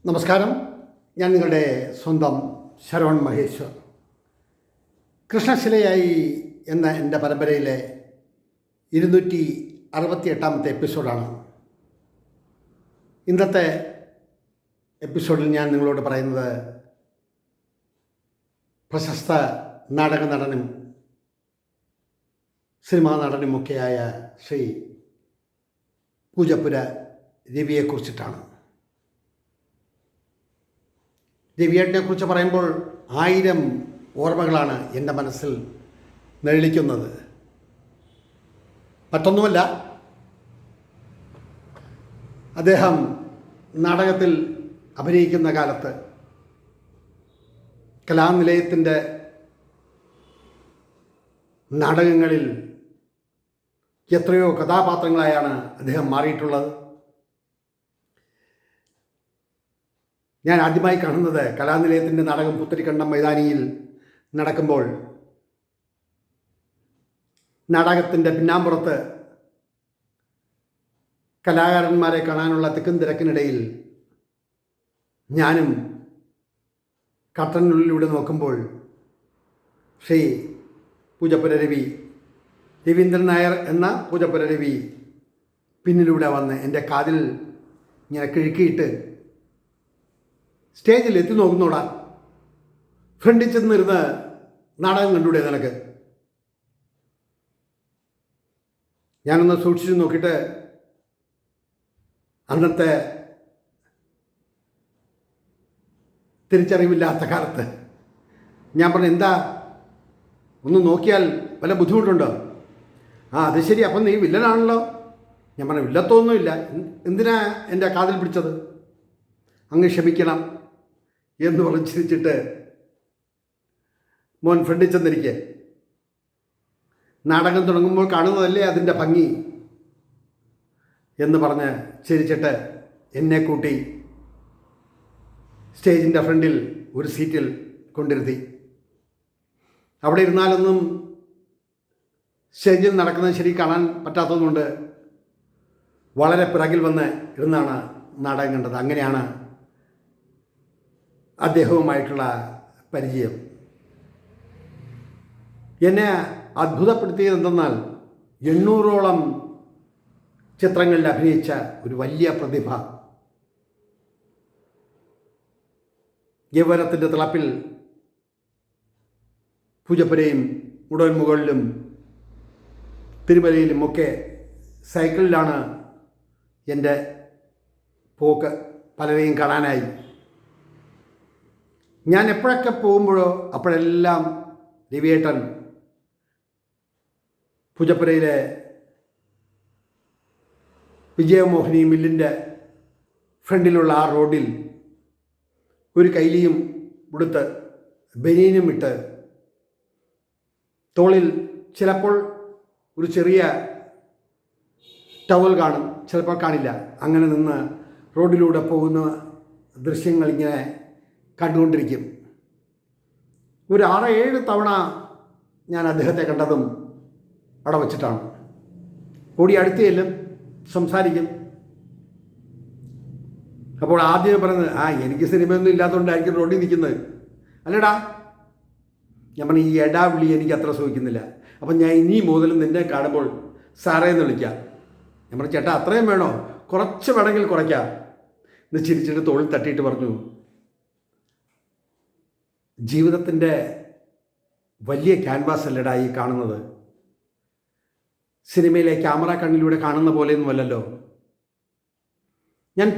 നമസ്കാരം. ഞാൻ നിങ്ങളുടെ സ്വന്തം ശരവൺ മഹേശ്വർ. കൃഷ്ണശിലയായി എന്ന എൻ്റെ പരമ്പരയിലെ 268 എപ്പിസോഡാണ്. ഇന്നത്തെ എപ്പിസോഡിൽ ഞാൻ നിങ്ങളോട് പറയുന്നത് പ്രശസ്ത നാടക നടനും സിനിമാ നടനുമൊക്കെയായ ശ്രീ പൂജപ്പുര രവിയെക്കുറിച്ചിട്ടാണ്. രവിയേട്ടനെക്കുറിച്ച് പറയുമ്പോൾ 1000 ഓർമ്മകളാണ് എൻ്റെ മനസ്സിൽ നിഴലിക്കുന്നത്. മറ്റൊന്നുമല്ല, അദ്ദേഹം നാടകത്തിൽ അഭിനയിക്കുന്ന കാലത്ത് കലാനിലയത്തിൻ്റെ നാടകങ്ങളിൽ എത്രയോ കഥാപാത്രങ്ങളായാണ് അദ്ദേഹം മാറിയിട്ടുള്ളത്. ഞാൻ ആദ്യമായി കാണുന്നത് കലാനിലയത്തിൻ്റെ നാടകം പുത്തരിക്കണ്ടം മൈതാനിയിൽ നടക്കുമ്പോൾ നാടകത്തിൻ്റെ പിന്നാമ്പുറത്ത് കലാകാരന്മാരെ കാണാനുള്ള തിക്കും തിരക്കിനിടയിൽ ഞാനും കർട്ടനുള്ളിലൂടെ നോക്കുമ്പോൾ ശ്രീ പൂജപ്പുര രവി, രവീന്ദ്രൻ നായർ എന്ന പൂജപ്പുര രവി പിന്നിലൂടെ വന്ന് എൻ്റെ കാതിൽ ഇങ്ങനെ കിഴുക്കിയിട്ട് സ്റ്റേജിൽ എത്തി നോക്കുന്നോടാ, ഫ്രണ്ടിൽ ചെന്നിരുന്ന് നാടകം കണ്ടൂടെ നിനക്ക്? ഞാനൊന്ന് സൂക്ഷിച്ചു നോക്കിയിട്ട് അന്നത്തെ തിരിച്ചറിവില്ലാത്ത കാലത്ത് ഞാൻ പറഞ്ഞു, എന്താ ഒന്ന് നോക്കിയാൽ വല്ല ബുദ്ധിമുട്ടുണ്ടോ? അത് ശരി, അപ്പം നീ വില്ലനാണല്ലോ. ഞാൻ പറഞ്ഞു, വില്ലത്തൊന്നുമില്ല, എന്തിനാ എൻ്റെ കാതിൽ പിടിച്ചത്? അങ്ങ് ക്ഷമിക്കണം എന്ന് പറഞ്ഞ് ചിരിച്ചിട്ട്, മോൻ ഫ്രണ്ടിൽ ചെന്നിരിക്കെ, നാടകം തുടങ്ങുമ്പോൾ കാണുന്നതല്ലേ അതിൻ്റെ ഭംഗി എന്ന് പറഞ്ഞ് ചിരിച്ചിട്ട് എന്നെ കൂട്ടി സ്റ്റേജിൻ്റെ ഫ്രണ്ടിൽ ഒരു സീറ്റിൽ കൊണ്ടിരുത്തി. അവിടെ ഇരുന്നാലൊന്നും സ്റ്റേജിൽ നടക്കുന്നത് ശരി കാണാൻ പറ്റാത്തതുകൊണ്ട് വളരെ പിറകിൽ വന്ന് ഇരുന്നാണ് നാടകം കണ്ടത്. അങ്ങനെയാണ് അദ്ദേഹവുമായിട്ടുള്ള പരിചയം. എന്നെ അത്ഭുതപ്പെടുത്തിയത് എന്തെന്നാൽ 800ഓളം ചിത്രങ്ങളിൽ അഭിനയിച്ച ഒരു വലിയ പ്രതിഭ. യൗവനത്തിൻ്റെ തിളപ്പിൽ പൂജപ്പുരയും മുടവൻ മുകളിലും തിരുമലയിലും ഒക്കെ സൈക്കിളിലാണ് എൻ്റെ പോക്ക്. പലരെയും കാണാനായി ഞാൻ എപ്പോഴൊക്കെ പോകുമ്പോഴോ അപ്പോഴെല്ലാം രവിയേട്ടൻ പൂജപ്പുരയിലെ വിജയമോഹിനി മില്ലിൻ്റെ ഫ്രണ്ടിലുള്ള ആ റോഡിൽ ഒരു കൈലിയും ഉടുത്ത് ബനിയനും ഇട്ട് തോളിൽ ചിലപ്പോൾ ഒരു ചെറിയ ടവൽ കാണും, ചിലപ്പോൾ കാണില്ല. അങ്ങനെ നിന്ന് റോഡിലൂടെ പോകുന്ന ദൃശ്യങ്ങൾ ഇങ്ങനെ കണ്ടുകൊണ്ടിരിക്കും. ഒരു 6-7 തവണ ഞാൻ അദ്ദേഹത്തെ കണ്ടതും അവിടെ വച്ചിട്ടാണ്. ഓടി അടുത്ത് ചെല്ലും, സംസാരിക്കും. അപ്പോൾ ആദ്യം പറയുന്നത്, എനിക്ക് സിനിമയൊന്നും ഇല്ലാത്തതുകൊണ്ടായിരിക്കും റോഡിൽ നിൽക്കുന്നത്. അല്ലടാ, ഞാൻ പറഞ്ഞു, ഈ എടാ വിളി എനിക്ക് അത്ര സുഖിക്കുന്നില്ല. അപ്പം ഞാൻ ഇനി മുതലും നിന്നെ കാണുമ്പോൾ സാറേ എന്ന് വിളിക്കാം. ഞാൻ പറഞ്ഞു, ചേട്ടാ അത്രയും വേണോ? കുറച്ച് വേണമെങ്കിൽ കുറയ്ക്കാം എന്ന് ചിരിച്ചിട്ട് തോളിൽ തട്ടിയിട്ട് പറഞ്ഞു, ജീവിതത്തിൻ്റെ വലിയ ക്യാൻവാസ് അല്ലടാ ഈ കാണുന്നത്. സിനിമയിലെ ക്യാമറ കണ്ണിലൂടെ കാണുന്ന പോലെയൊന്നുമല്ലല്ലോ. ഞാൻ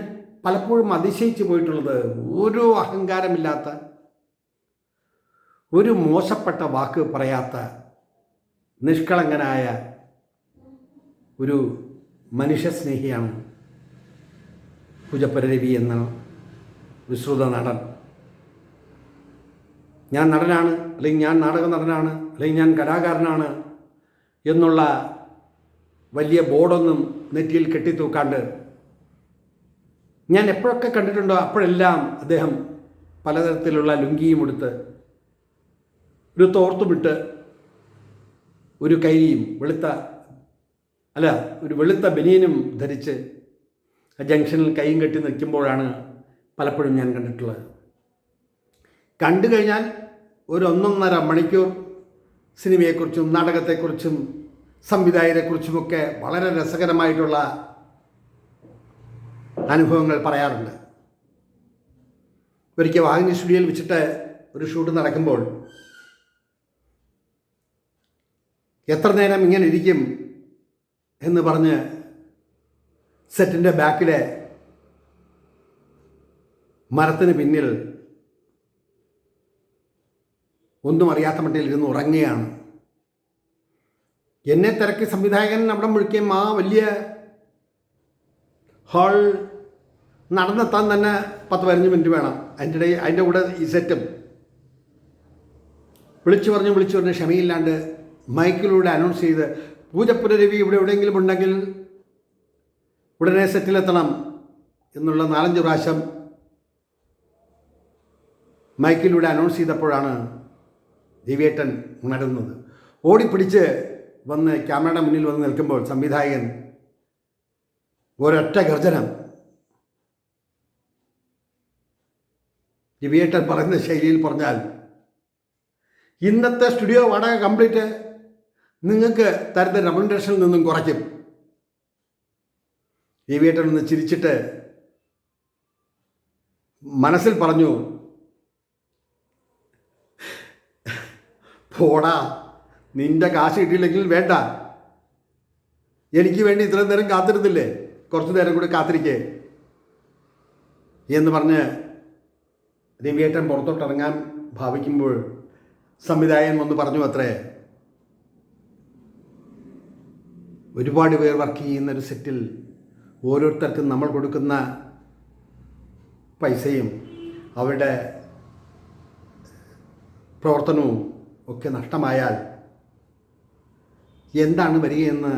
പലപ്പോഴും അതിശയിച്ചു പോയിട്ടുള്ളത്, ഒരു അഹങ്കാരമില്ലാത്ത, ഒരു മോശപ്പെട്ട വാക്ക് പറയാത്ത, നിഷ്കളങ്കനായ ഒരു മനുഷ്യസ്നേഹിയാണ് പൂജപ്പുര രവി എന്ന വിശ്രുത നടൻ. ഞാൻ നടനാണ്, അല്ലെങ്കിൽ ഞാൻ നാടക നടനാണ്, അല്ലെങ്കിൽ ഞാൻ കലാകാരനാണ് എന്നുള്ള വലിയ ബോർഡൊന്നും നെറ്റിയിൽ കെട്ടിത്തൂക്കാണ്ട് ഞാൻ എപ്പോഴൊക്കെ കണ്ടിട്ടുണ്ടോ അപ്പോഴെല്ലാം അദ്ദേഹം പലതരത്തിലുള്ള ലുങ്കിയും എടുത്ത്, ഒരു തോർത്തുമിട്ട്, ഒരു കൈലിയും ഒരു വെളുത്ത ബനിയനും ധരിച്ച് ജംഗ്ഷനിൽ കൈയും കെട്ടി നിൽക്കുമ്പോഴാണ് പലപ്പോഴും ഞാൻ കണ്ടിട്ടുള്ളത്. കണ്ടു കഴിഞ്ഞാൽ ഒരു 1.5 മണിക്കൂർ സിനിമയെക്കുറിച്ചും നാടകത്തെക്കുറിച്ചും സംവിധായകരെക്കുറിച്ചുമൊക്കെ വളരെ രസകരമായിട്ടുള്ള അനുഭവങ്ങൾ പറയാറുണ്ട്. ഒരിക്കൽ വാഹിനി സ്റ്റുഡിയോയിൽ വെച്ചിട്ട് ഒരു ഷൂട്ട് നടക്കുമ്പോൾ എത്ര നേരം ഇങ്ങനെ ഇരിക്കും എന്ന് പറഞ്ഞ് സെറ്റിൻ്റെ ബാക്കിലെ മരത്തിന് പിന്നിൽ ഒന്നും അറിയാത്ത മട്ടിൽ ഇരുന്ന് ഉറങ്ങുകയാണ്. എന്നെ തിരക്കി സംവിധായകൻ അവിടെ വിളിക്കുകയും ആ വലിയ ഹാൾ നടന്നെത്താൻ തന്നെ 10-15 മിനിറ്റ് വേണം. അതിൻ്റെ കൂടെ ഈ സെറ്റും വിളിച്ചു പറഞ്ഞ് ക്ഷമയില്ലാണ്ട് മൈക്കിലൂടെ അനൗൺസ് ചെയ്ത് പൂജപ്പുര രവി ഇവിടെ എവിടെയെങ്കിലും ഉണ്ടെങ്കിൽ ഉടനെ സെറ്റിലെത്തണം എന്നുള്ള 4-5 പ്രാവശ്യം മൈക്കിലൂടെ അനൗൺസ് ചെയ്തപ്പോഴാണ് രവിയേട്ടൻ ഉണരുന്നത്. ഓടിപ്പിടിച്ച് വന്ന് ക്യാമറയുടെ മുന്നിൽ വന്ന് നിൽക്കുമ്പോൾ സംവിധായകൻ ഒരൊറ്റ ഗർജനം. രവിയേട്ടൻ പറയുന്ന ശൈലിയിൽ പറഞ്ഞാൽ, ഇന്നത്തെ സ്റ്റുഡിയോ വാടക കംപ്ലീറ്റ് നിങ്ങൾക്ക് തരുന്ന റെക്കമെൻഡേഷനിൽ നിന്നും കുറയ്ക്കും. രവിയേട്ടൻ ഒന്ന് ചിരിച്ചിട്ട് മനസ്സിൽ പറഞ്ഞു, പോടാ, നിന്റെ കാശ് കിട്ടിയില്ലെങ്കിൽ വേണ്ട, എനിക്ക് വേണ്ടി ഇത്രയും നേരം കാത്തിരുന്നില്ലേ, കുറച്ചു നേരം കൂടി കാത്തിരിക്കേ എന്ന് പറഞ്ഞ് രവിയേട്ടൻ പുറത്തോട്ടിറങ്ങാൻ ഭാവിക്കുമ്പോൾ സംവിധായകൻ ഒന്ന് പറഞ്ഞു അത്രേ, ഒരുപാട് പേർ വർക്ക് ചെയ്യുന്നൊരു സെറ്റിൽ ഓരോരുത്തർക്കും നമ്മൾ കൊടുക്കുന്ന പൈസയും അവരുടെ പ്രവർത്തനവും ഒക്കെ നഷ്ടമായാൽ എന്താണ് വരികയെന്ന്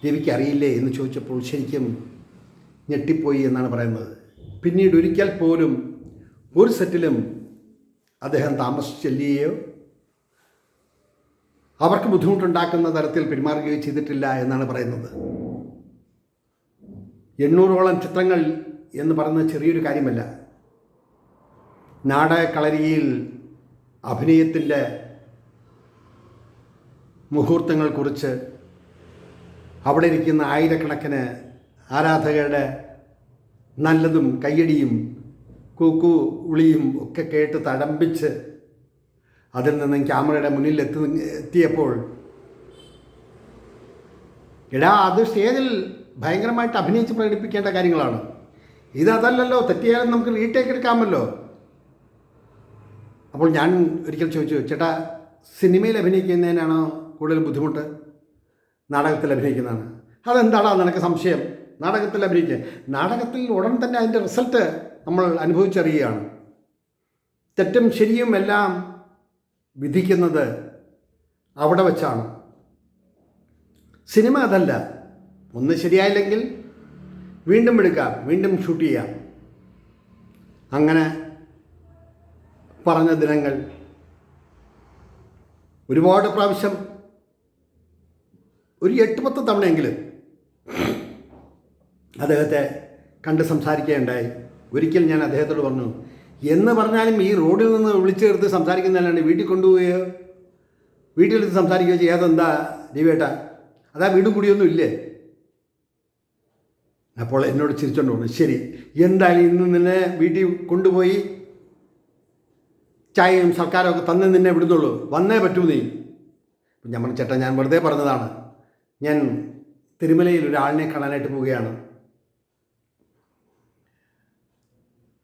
രവിക്ക് അറിയില്ലേ എന്ന് ചോദിച്ചപ്പോൾ ശരിക്കും ഞെട്ടിപ്പോയി എന്നാണ് പറയുന്നത്. പിന്നീട് ഒരിക്കൽ പോലും ഒരു സെറ്റിലും അദ്ദേഹം താമസിച്ചെല്ലുകയോ അവർക്ക് ബുദ്ധിമുട്ടുണ്ടാക്കുന്ന തരത്തിൽ പെരുമാറുകയോ ചെയ്തിട്ടില്ല എന്നാണ് പറയുന്നത്. 800ഓളം ചിത്രങ്ങൾ എന്ന് പറയുന്നത് ചെറിയൊരു കാര്യമല്ല. നാടകക്കളരിയിൽ അഭിനയത്തിൻ്റെ മുഹൂർത്തങ്ങൾ കുറിച്ച് അവിടെ ഇരിക്കുന്ന ആയിരക്കണക്കിന് ആരാധകരുടെ നല്ലതും കയ്യടിയും കൂക്കു ഉളിയും ഒക്കെ കേട്ട് തടമ്പിച്ച് അതിൽ നിന്നും ക്യാമറയുടെ മുന്നിൽ എത്തിയപ്പോൾ അത് സ്റ്റേജിൽ ഭയങ്കരമായിട്ട് അഭിനയിച്ച് പ്രകടിപ്പിക്കേണ്ട കാര്യങ്ങളാണ്. ഇതല്ലല്ലോ, തെറ്റിയാലും നമുക്ക് റീടേക്ക് എടുക്കാമല്ലോ. അപ്പോൾ ഞാൻ ഒരിക്കൽ ചോദിച്ചു, ചേട്ടാ, സിനിമയിൽ അഭിനയിക്കുന്നതിനാണോ കൂടുതൽ ബുദ്ധിമുട്ട്, നാടകത്തിൽ അഭിനയിക്കുന്നതാണ്? അതെന്താണോ നിനക്ക് സംശയം? നാടകത്തിൽ അഭിനയിക്കുക, നാടകത്തിൽ ഉടൻ തന്നെ അതിൻ്റെ റിസൾട്ട് നമ്മൾ അനുഭവിച്ചറിയുകയാണ്. തെറ്റും ശരിയും എല്ലാം വിധിക്കുന്നത് അവിടെ വച്ചാണ്. സിനിമ അതല്ല. ഒന്ന് ശരിയായില്ലെങ്കിൽ വീണ്ടും എടുക്കാം, വീണ്ടും ഷൂട്ട് ചെയ്യാം. അങ്ങനെ പറഞ്ഞ ദിനങ്ങൾ ഒരുപാട് പ്രാവശ്യം, ഒരു 8-10 തവണയെങ്കിലും അദ്ദേഹത്തെ കണ്ട് സംസാരിക്കുകയുണ്ടായി. ഒരിക്കൽ ഞാൻ അദ്ദേഹത്തോട് പറഞ്ഞു, എന്ന് പറഞ്ഞാലും ഈ റോഡിൽ നിന്ന് വിളിച്ചു ചേർത്ത് സംസാരിക്കുന്നതല്ലാണ്ട് വീട്ടിൽ കൊണ്ടുപോവുകയോ വീട്ടിലെടുത്ത് സംസാരിക്കുകയോ ചെയ്യാതെന്താ രവിയേട്ടാ? അതാ വീടും കൂടിയൊന്നും ഇല്ലേ? അപ്പോൾ എന്നോട് ചിരിച്ചോണ്ട് പറഞ്ഞു, ശരി, എന്തായാലും ഇന്ന് നിന്നെ വീട്ടിൽ കൊണ്ടുപോയി ചായയും സർക്കാരൊക്കെ തന്നെ നിന്നെ വിടുന്നുള്ളൂ, വന്നേ പറ്റൂ നീ. ഞാൻ പറഞ്ഞു, ചേട്ടാ, ഞാൻ വെറുതെ പറഞ്ഞതാണ്, ഞാൻ തിരുമലയിൽ ഒരാളിനെ കാണാനായിട്ട് പോവുകയാണ്,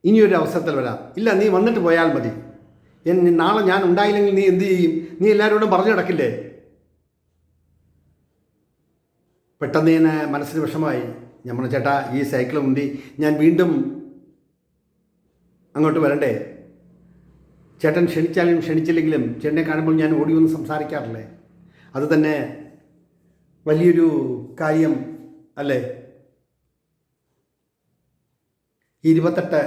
ഇനിയൊരു അവസരത്തിൽ വരാം. ഇല്ല, നീ വന്നിട്ട് പോയാൽ മതി, നാളെ ഞാൻ ഉണ്ടായില്ലെങ്കിൽ നീ എന്തു ചെയ്യും? നീ എല്ലാവരോടും പറഞ്ഞു കിടക്കില്ലേ? പെട്ടെന്ന് ഞാൻ മനസ്സിന് വിഷമമായി. ഞാൻ പറഞ്ഞു, ചേട്ടാ, ഈ സൈക്കിൾ ഉന്തി ഞാൻ വീണ്ടും അങ്ങോട്ട് വരണ്ടേ? ചേട്ടൻ ക്ഷണിച്ചാലും ക്ഷണിച്ചില്ലെങ്കിലും ചേട്ടനെ കാണുമ്പോൾ ഞാൻ ഓടി വന്ന് സംസാരിക്കാറില്ലേ? അത് തന്നെ വലിയൊരു കാര്യം അല്ലേ? 28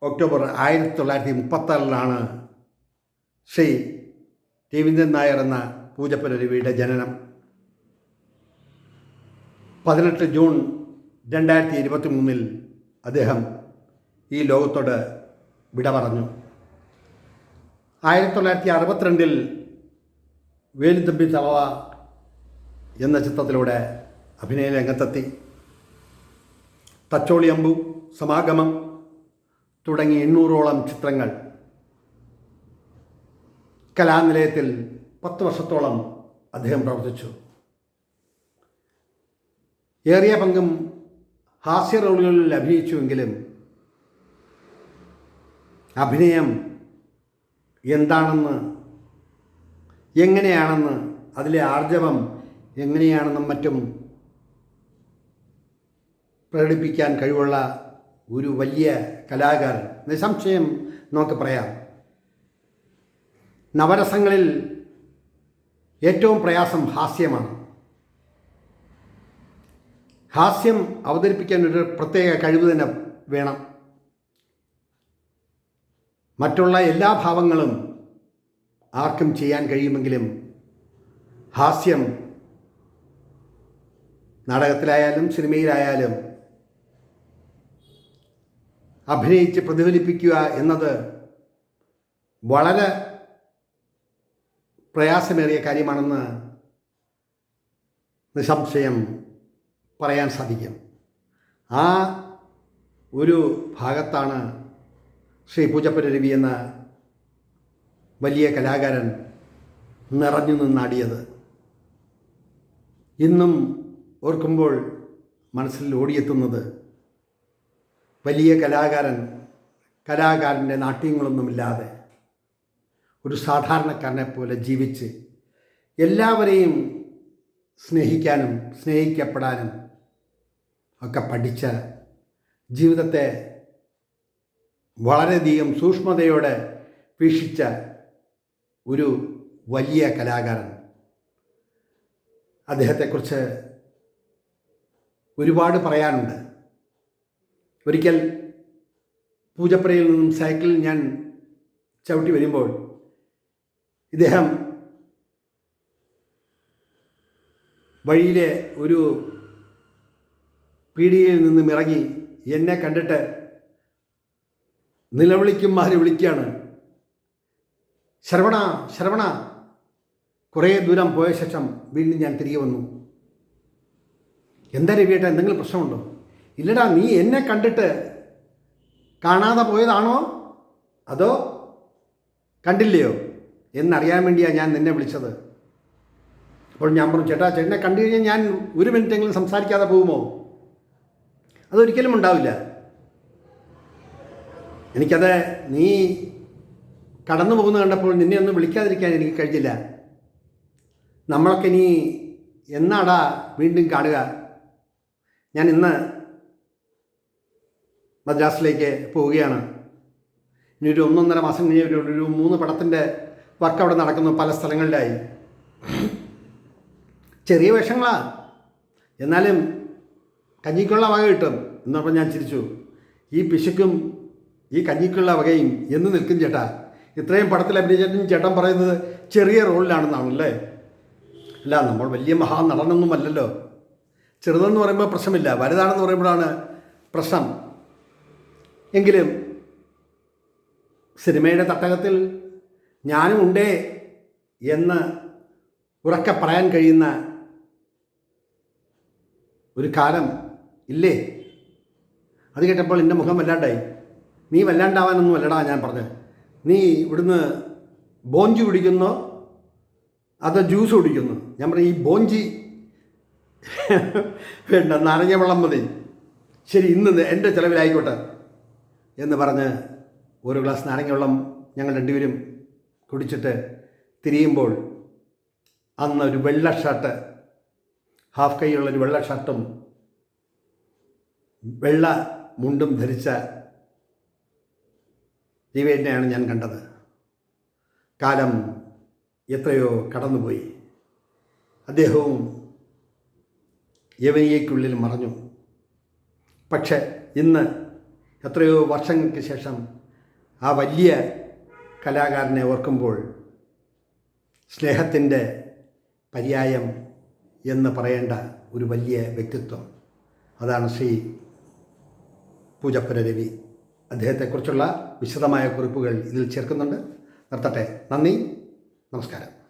ഒക്ടോബർ 1936 ശ്രീ രവീന്ദ്രൻ നായർ എന്ന പൂജപ്പുര രവിയുടെ ജനനം. 18 ജൂൺ 2023 അദ്ദേഹം ഈ ലോകത്തോട് വിട പറഞ്ഞു. 1962 വേലുത്തമ്പി തളവ എന്ന ചിത്രത്തിലൂടെ അഭിനയ രംഗത്തെത്തി. തച്ചോളി അമ്പു, സമാഗമം തുടങ്ങി 800ഓളം ചിത്രങ്ങൾ. കലാനിലയത്തിൽ 10 വർഷത്തോളം അദ്ദേഹം പ്രവർത്തിച്ചു. ഏറിയ പങ്കും ഹാസ്യ റോളുകളിൽ അഭിനയിച്ചുവെങ്കിലും അഭിനയം എന്താണെന്ന്, എങ്ങനെയാണെന്ന്, അതിലെ ആർജവം എങ്ങനെയാണെന്നും മറ്റും പ്രകടിപ്പിക്കാൻ കഴിവുള്ള ഒരു വലിയ കലാകാരൻ നിസ്സംശയം നമുക്ക് പറയാം. നവരസങ്ങളിൽ ഏറ്റവും പ്രയാസം ഹാസ്യമാണ്. ഹാസ്യം അവതരിപ്പിക്കാൻ ഒരു പ്രത്യേക കഴിവ് തന്നെ വേണം. മറ്റുള്ള എല്ലാ ഭാവങ്ങളും ആർക്കും ചെയ്യാൻ കഴിയുമെങ്കിലും ഹാസ്യം നാടകത്തിലായാലും സിനിമയിലായാലും അഭിനയിച്ച് പ്രതിഫലിപ്പിക്കുക എന്നത് വളരെ പ്രയാസമേറിയ കാര്യമാണെന്ന് നിസ്സംശയം പറയാൻ സാധിക്കും. ആ ഒരു ഭാഗത്താണ് ശ്രീ പൂജപ്പുര രവി എന്ന വലിയ കലാകാരൻ നിറഞ്ഞു നിന്നാടിയത്. ഇന്നും ഓർക്കുമ്പോൾ മനസ്സിൽ ഓടിയെത്തുന്നത് വലിയ കലാകാരൻ്റെ നാട്യങ്ങളൊന്നുമില്ലാതെ ഒരു സാധാരണക്കാരനെ പോലെ ജീവിച്ച് എല്ലാവരെയും സ്നേഹിക്കാനും സ്നേഹിക്കപ്പെടാനും ഒക്കെ പഠിച്ച, ജീവിതത്തെ വളരെയധികം സൂക്ഷ്മതയോടെ വീക്ഷിച്ച ഒരു വലിയ കലാകാരൻ. അദ്ദേഹത്തെക്കുറിച്ച് ഒരുപാട് പറയാനുണ്ട്. ഒരിക്കൽ പൂജപ്പുരയിൽ നിന്നും സൈക്കിളിൽ ഞാൻ ചവിട്ടി വരുമ്പോൾ ഇദ്ദേഹം വഴിയിലെ ഒരു പീടികയിൽ നിന്നും ഇറങ്ങി എന്നെ കണ്ടിട്ട് നിലവിളിക്കുമാര് വിളിക്കുകയാണ്, ശരവണ ശരവണ. കുറേ ദൂരം പോയ ശേഷം വീണ്ടും ഞാൻ തിരികെ വന്നു. എന്താ രവിയേട്ടാ, എന്തെങ്കിലും പ്രശ്നമുണ്ടോ? ഇല്ലടാ, നീ എന്നെ കണ്ടിട്ട് കാണാതെ പോയതാണോ അതോ കണ്ടില്ലയോ എന്നറിയാൻ വേണ്ടിയാണ് ഞാൻ നിന്നെ വിളിച്ചത്. അപ്പോൾ ഞാൻ പറഞ്ഞു, ചേട്ടനെ കണ്ടു കഴിഞ്ഞാൽ ഞാൻ ഒരു മിനിറ്റെങ്കിലും സംസാരിക്കാതെ പോകുമോ? അതൊരിക്കലും ഉണ്ടാവില്ല. എനിക്കത് നീ കടന്നു പോകുന്ന കണ്ടപ്പോൾ നിന്നെ ഒന്ന് വിളിക്കാതിരിക്കാൻ എനിക്ക് കഴിഞ്ഞില്ല. നമ്മളൊക്കെ ഇനി എന്നാടാ വീണ്ടും കാണുക? ഞാൻ ഇന്ന് മദ്രാസിലേക്ക് പോവുകയാണ്. ഇനി ഒരു 1.5 മാസം കഴിഞ്ഞ് ഒരു 3 പടത്തിൻ്റെ വർക്ക് അവിടെ നടക്കുന്നു പല സ്ഥലങ്ങളിലായി. ചെറിയ വേഷങ്ങളാ, എന്നാലും കഞ്ഞിക്കുള്ള വക കിട്ടും എന്ന് പറഞ്ഞപ്പോൾ ഞാൻ ചിരിച്ചു. ഈ പിശുക്കും ഈ കഞ്ഞിക്കുള്ള വകയും എന്ന് നിൽക്കും ചേട്ടാ. ഇത്രയും പടത്തിൽ അഭിനയിച്ചിട്ടും ചേട്ടൻ പറയുന്നത് ചെറിയ റോളിലാണെന്നാണല്ലേ? അല്ല, നമ്മൾ വലിയ മഹാനടനൊന്നും അല്ലല്ലോ. ചെറുതെന്ന് പറയുമ്പോൾ പ്രശ്നമില്ല, വലുതാണെന്ന് പറയുമ്പോഴാണ് പ്രശ്നം. എങ്കിലും സിനിമയുടെ തട്ടകത്തിൽ ഞാനും ഉണ്ടേ എന്ന് ഉറക്കെ പറയാൻ കഴിയുന്ന ഒരു കാലം ഇല്ലേ? അത് കേട്ടപ്പോൾ എൻ്റെ മുഖം വല്ലാണ്ടായി. നീ വല്ലാണ്ടാവാനൊന്നും അല്ലടാ ഞാൻ പറഞ്ഞത്. നീ ഇവിടുന്ന് ബോഞ്ചി കുടിക്കുന്നോ അതോ ജ്യൂസ് കുടിക്കുന്നു? ഞാൻ പറഞ്ഞു, ഈ ബോഞ്ചി വേണ്ട, നാരങ്ങ വെള്ളം മതി. ശരി, ഇന്ന് എൻ്റെ ചിലവിലായിക്കോട്ടെ എന്ന് പറഞ്ഞ് ഒരു ഗ്ലാസ് നാരങ്ങ വെള്ളം ഞങ്ങൾ രണ്ടുപേരും കുടിച്ചിട്ട് തിരിയുമ്പോൾ അന്ന് ഒരു വെള്ള ഷർട്ട്, ഹാഫ് കൈയുള്ളൊരു വെള്ള ഷർട്ടും വെള്ള മുണ്ടും ധരിച്ച രവിയേട്ടനെയാണ് ഞാൻ കണ്ടത്. കാലം എത്രയോ കടന്നുപോയി. അദ്ദേഹവും യവനികയ്ക്കുള്ളിൽ മറഞ്ഞു. പക്ഷെ ഇന്ന് എത്രയോ വർഷങ്ങൾക്ക് ശേഷം ആ വലിയ കലാകാരനെ ഓർക്കുമ്പോൾ സ്നേഹത്തിൻ്റെ പര്യായം എന്ന് പറയേണ്ട ഒരു വലിയ വ്യക്തിത്വം, അതാണ് ശ്രീ പൂജപ്പുര രവി അദ്ദേഹത്തെക്കുറിച്ചുള്ള വിശദമായ കുറിപ്പുകൾ ഇതിൽ ചേർക്കുന്നുണ്ട്. നിർത്തട്ടെ. നന്ദി, നമസ്കാരം.